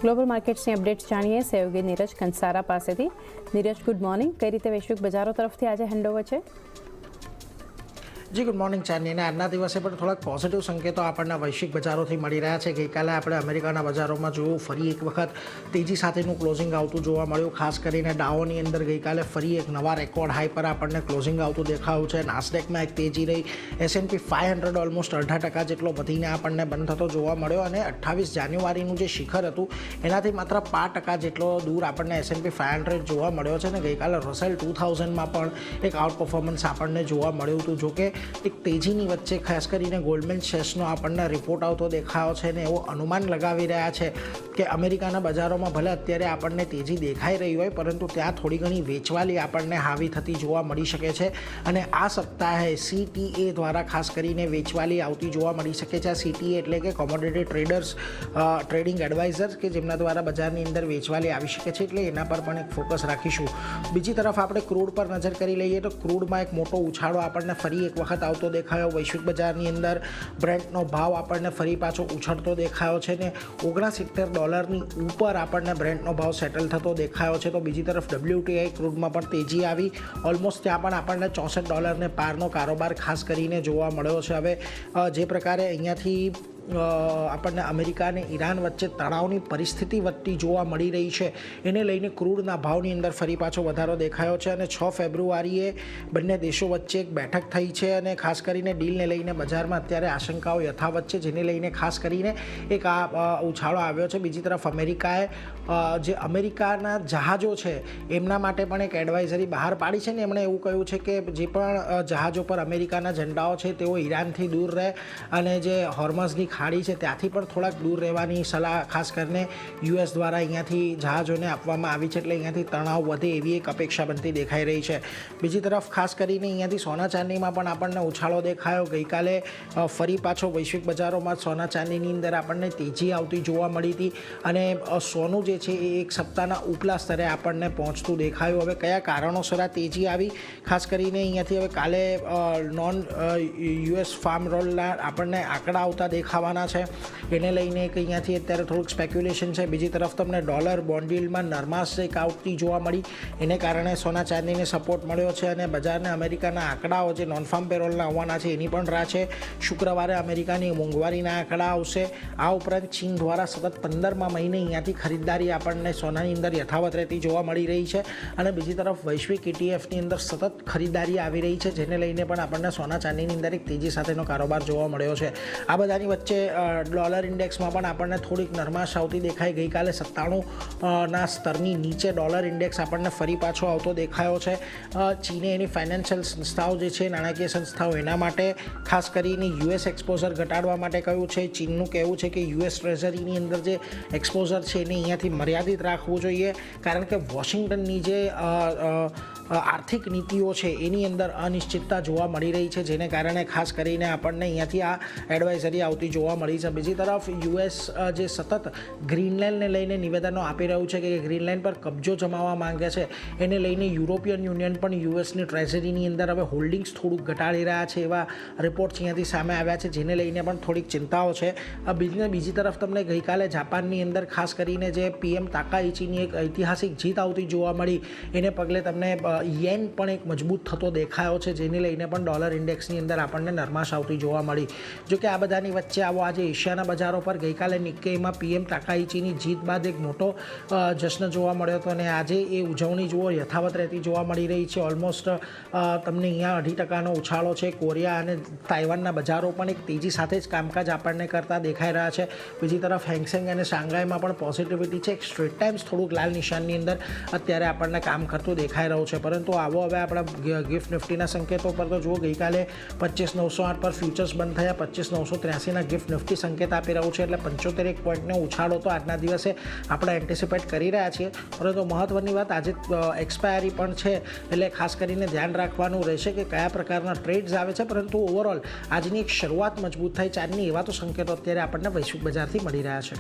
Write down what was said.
Global માર્કેટ્સની updates જાણીએ સહયોગી નીરજ કંસારા પાસેથી. Neeraj, good morning. કઈ રીતે વૈશ્વિક બજારો તરફથી આજે હેન્ડઓવર છે? જી ગુડ મોર્નિંગ ચાંદની. અને આજના દિવસે પણ થોડાક પોઝિટિવ સંકેતો આપણને વૈશ્વિક બજારોથી મળી રહ્યા છે. ગઈકાલે આપણે અમેરિકાના બજારોમાં જોયું, ફરી એક વખત તેજી સાથેનું ક્લોઝિંગ આવતું જોવા મળ્યું. ખાસ કરીને ડાઓની અંદર ગઈકાલે ફરી એક નવા રેકોર્ડ હાઈ પર આપણને ક્લોઝિંગ આવતું દેખાયું છે. નાસ્ડેકમાં એક તેજી રહી. S&P 500 ઓલમોસ્ટ 18% જેટલો વધીને આપણને બંધ થતો જોવા મળ્યો. અને 28 જાન્યુઆરીનું જે શિખર હતું એનાથી માત્ર 5% જેટલો દૂર આપણને S&P 500 જોવા મળ્યો છે. અને ગઈકાલે રસેલ 2000માં પણ એક આઉટ પરફોર્મન્સ આપણને જોવા મળ્યું હતું. જોકે એક તેજીની વચ્ચે ખાસ કરીને ગોલ્ડમેન સેક્સનો આપણને રિપોર્ટ આવતો દેખાયો છે ને એવો અનુમાન લગાવી રહ્યા છે કે અમેરિકાના બજારોમાં ભલે અત્યારે આપણને તેજી દેખાઈ રહી હોય, પરંતુ ત્યાં થોડી ઘણી વેચવાલી આપણને હાવી થતી જોવા મળી શકે છે. અને આ સપ્તાહે CTA દ્વારા ખાસ કરીને વેચવાલી આવતી જોવા મળી શકે છે. CTA એટલે કે કોમોડિટી ટ્રેડર્સ ટ્રેડિંગ એડવાઇઝર્સ, કે જેમના દ્વારા બજારની અંદર વેચવાલી આવી શકે છે. એટલે એના પર પણ એક ફોકસ રાખીશું. બીજી તરફ આપણે ક્રૂડ પર નજર કરી લઈએ તો ક્રૂડમાં એક મોટો ઉછાળો આપણને ફરી એક વખત આવતો દેખાયો. વૈશ્વિક બજારની અંદર બ્રેન્ટનો ભાવ આપણને ફરી પાછો ઉછળતો દેખાયો છે ને $69 ઉપર આપણને બ્રેન્ટનો ભાવ સેટલ થતો દેખાયો છે. તો બીજી તરફ WTI ક્રૂડમાં પણ તેજી આવી. ઓલમોસ્ટ ત્યાં પણ આપણને $64 પારનો કારોબાર ખાસ કરીને જોવા મળ્યો છે. હવે જે પ્રકારે અહીંયાથી આપણને અમેરિકા અને ઈરાન વચ્ચે તણાવની પરિસ્થિતિ વધતી જોવા મળી રહી છે, એને લઈને ક્રૂડના ભાવની અંદર ફરી પાછો વધારો દેખાયો છે. અને 6 ફેબ્રુઆરીએ બંને દેશો વચ્ચે એક બેઠક થઈ છે અને ખાસ કરીને ડીલને લઈને બજારમાં અત્યારે આશંકાઓ યથાવત છે, જેને લઈને ખાસ કરીને એક આ ઉછાળો આવ્યો છે. બીજી તરફ અમેરિકાએ જે અમેરિકાના જહાજો છે એમના માટે પણ એક એડવાઇઝરી બહાર પાડી છે ને એમણે એવું કહ્યું છે કે જે પણ જહાજો પર અમેરિકાના ઝંડાઓ છે તેઓ ઈરાનથી દૂર રહે અને જે હોર્મઝની ખાડી છે ત્યાંથી પણ થોડાક દૂર રહેવાની સલાહ ખાસ કરીને US દ્વારા અહીંયાથી જહાજોને આપવામાં આવી છે. એટલે અહીંયાથી તણાવ વધે એવી એક અપેક્ષા બનતી દેખાઈ રહી છે. બીજી તરફ ખાસ કરીને અહીંયાથી સોના ચાંદીમાં પણ આપણને ઉછાળો દેખાયો. ગઈકાલે ફરી પાછો વૈશ્વિક બજારોમાં સોના ચાંદીની અંદર આપણને તેજી આવતી જોવા મળી હતી અને સોનું જે છે એ એક સપ્તાહના ઉપલા સ્તરે આપણને પહોંચતું દેખાયું. હવે કયા કારણોસર આ તેજી આવી, ખાસ કરીને અહીંયાથી હવે કાલે નોન US ફાર્મ રોલના આપણને આંકડા આવતા દેખાવાના છે. એને લઈને એક અહીંયાથી અત્યારે થોડુંક સ્પેક્યુલેશન છે. બીજી તરફ તમને ડોલર બોન્ડ યીલ્ડમાં નરમાશ એક આવતી જોવા મળી, એને કારણે સોના ચાંદીને સપોર્ટ મળ્યો છે. અને બજારને અમેરિકાના આંકડાઓ જે નોન ફાર્મ પેરોલના આવવાના છે એની પણ રાહ છે. શુક્રવારે અમેરિકાની મોંઘવારીના આંકડા આવશે. આ ઉપરાંત ચીન દ્વારા સતત 15મા મહિને અહીંયાથી ખરીદદારી આપણને સોનાની અંદર યથાવત રહેતી જોવા મળી રહી છે. અને બીજી તરફ વૈશ્વિક ETFની અંદર સતત ખરીદદારી આવી રહી છે, જેને લઈને પણ આપણને સોના ચાંદીની અંદર એક તેજી સાથેનો કારોબાર જોવા મળ્યો છે. આ બધાની વચ્ચે ડોલર ઇન્ડેક્સમાં પણ આપણને થોડીક નરમાશ આવતી દેખાઈ. ગઈકાલે 97ના સ્તરની નીચે ડોલર ઇન્ડેક્સ આપણને ફરી પાછો આવતો દેખાયો છે. ચીને એની ફાઇનાન્શિયલ સંસ્થાઓ જે છે, નાણાકીય સંસ્થાઓ, એના માટે ખાસ કરીને US એક્સપોઝર ઘટાડવા માટે કહ્યું છે. ચીનનું કહેવું છે કે US ટ્રેઝરીની અંદર જે એક્સપોઝર છે એને અહીંયાથી મર્યાદિત રાખવું જોઈએ, કારણ કે વોશિંગ્ટનની જે આર્થિક નીતિઓ છે એની અંદર અનિશ્ચિતતા જોવા મળી રહી છે, જેને કારણે ખાસ કરીને આપણને અહીંયાથી આ એડવાઇઝરી આવતી જોવા મળી છે. બીજી તરફ US જે સતત ગ્રીનલેન્ડને લઈને નિવેદનો આપી રહ્યું છે કે ગ્રીનલેન્ડ પર કબજો જમાવવા માંગે છે, એને લઈને યુરોપિયન યુનિયન પણ USની ટ્રેઝરીની અંદર હવે હોલ્ડિંગ્સ થોડુંક ઘટાડી રહ્યા છે એવા રિપોર્ટ્સ અહીંયાથી સામે આવ્યા છે, જેને લઈને પણ થોડીક ચિંતાઓ છે. બીજી તરફ તમને ગઈકાલે જાપાનની અંદર ખાસ કરીને જે PM તાકાઇચીની એક ઐતિહાસિક જીત આવતી જોવા મળી, એને પગલે તમને યેન પણ એક મજબૂત થતો દેખાયો છે, જેને લઈને પણ ડોલર ઇન્ડેક્સની અંદર આપણને નરમાશ આવતી જોવા મળી. જોકે આ બધાની વચ્ચે આવો આજે એશિયાના બજારો પર ગઈકાલે નિક્કેઈમાં PM તાકાઇચીની જીત બાદ એક મોટો જશ્ન જોવા મળ્યો હતો અને આજે એ ઉજવણી જુઓ યથાવત રહેતી જોવા મળી રહી છે. ઓલમોસ્ટ તમને અહીંયા 2.5% ઉછાળો છે. કોરિયા અને તાઇવાનના બજારો પણ એક તેજી સાથે જ કામકાજ આપણને કરતા દેખાઈ રહ્યા છે. બીજી તરફ હેંગસેંગ અને શાંઘાઈમાં પણ પોઝિટિવિટી છે. એક સ્ટ્રેટ ટાઈમ્સ થોડુંક લાલ નિશાનની અંદર અત્યારે આપણને કામ કરતું દેખાઈ રહ્યું છે. પરંતુ આવો હવે આપણા ગિફ્ટ નિફ્ટીના સંકેતો પર તો જુઓ, ગઈકાલે 25,908 પર ફ્યુચર્સ બંધ થયા. 25,983ના ગિફ્ટ નિફ્ટી સંકેત આપી રહ્યું છે, એટલે 75 પોઈન્ટનો ઉછાળો તો આજના દિવસે આપણે એન્ટિસિપેટ કરી રહ્યા છીએ. પરંતુ મહત્ત્વની વાત, આજે એક્સપાયરી પણ છે, એટલે ખાસ કરીને ધ્યાન રાખવાનું રહેશે કે કયા પ્રકારના ટ્રેડ્સ આવે છે. પરંતુ ઓવરઓલ આજની એક શરૂઆત મજબૂત થાય ચાંદની, એવા તો સંકેતો અત્યારે આપણને વૈશ્વિક બજારથી મળી રહ્યા છે.